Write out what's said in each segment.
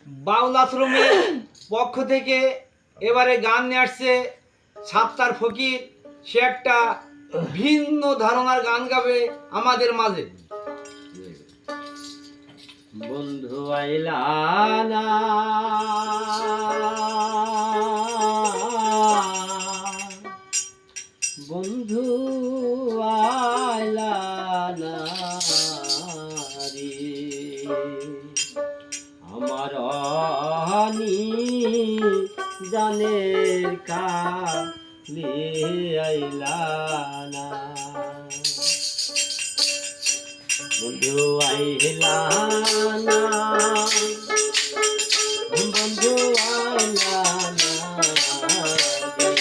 বাউল আশ্রমের পক্ষ থেকে এবারে গান নিয়ে আসছে সাত্তার ফকির। সে একটা ভিন্ন ধারণার গান গাবে আমাদের মাঝে। বন্ধু আইলা না, বন্ধু আইলা না রে, আমার অনি জানের কালে আইলা না, বন্ধু আইলা না, বন্ধু আইলা না রে,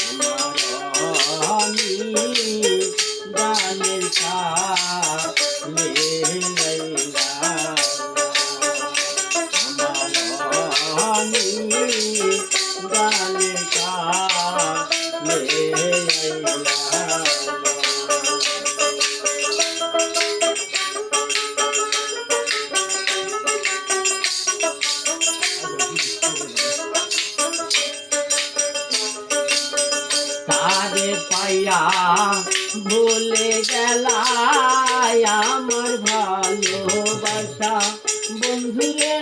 আমার অনি জানের কালে আইলা না, আমি জানের কালে আইলা না। তারে পাইয়া ভুলে গেলাই আমার ভালোবাসা, বন্ধুরে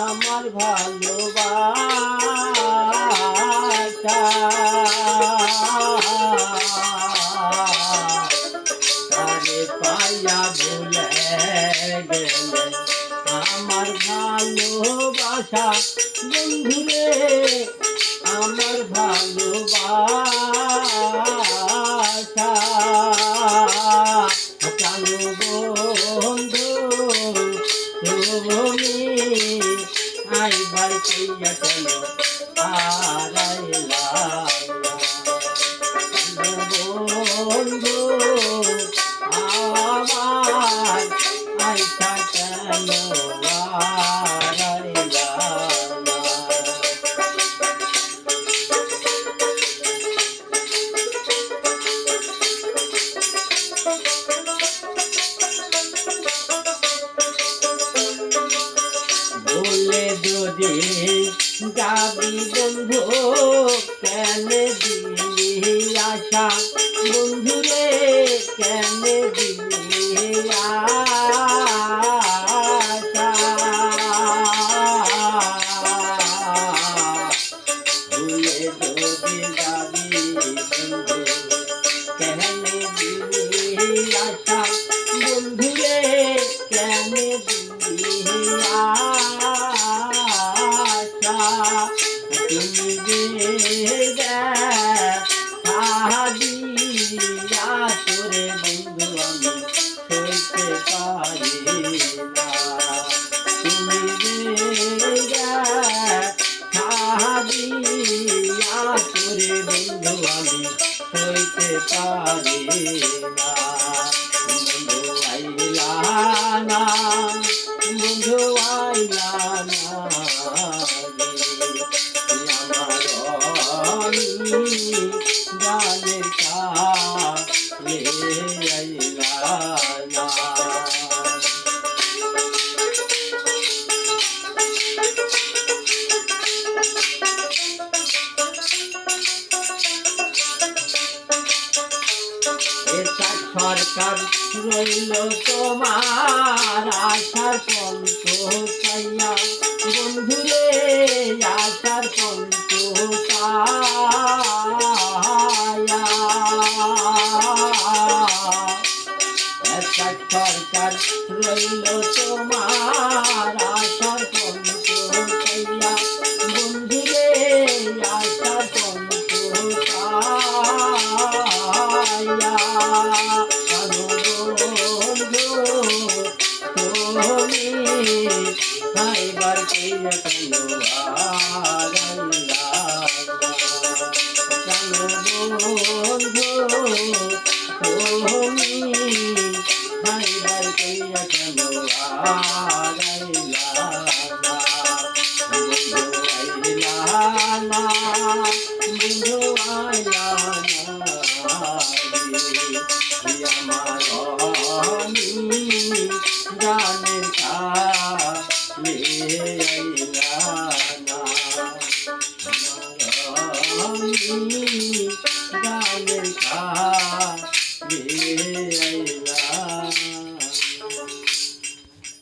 আমার ভালোবাসা, তারে পাইয়া ভুলে গেলে আমার ভালোবাসা, বন্ধুরে আমার ভালোবাসা, জানো বন্ধু তুমি আইবার কইয়া কেন আরাইলা বন্ধু আমার আইসা কেন আরাইলা। বলে যদি যাবি বন্ধু কেন দিলি আশা, বন্ধুরে কেন দিলি আশা, ভুলে যদি যাবি বন্ধু কেন দিলি আশা, বন্ধুরে কেন দিলি আশা, তুমি যে দিয়া তোরে বন্ধু আমি সইতে পারি না, তুমি যে দিয়া তোরে বন্ধু আমি সইতে পারি না, বন্ধু আইলা না, বন্ধু আইলা না আমার জানের কালে আইলা না। সরকার রইল তোমার আশার পন্ত চাইয়া, বন্ধুরে আশার পন্ত চাইয়া, সরকার রইল তোমার আশার পন্ত চাইয়া, বন্ধুরে আশার পন্ত চাইয়া, তুমি খাইবার কইয়া কেন আরাইলা, জানো বন্ধু তুমি খাইবার কইয়া কেন আরাইলা, বন্ধু আইলা না, বন্ধু আইলা না আমার জানের কালে গানের কাছে আইলা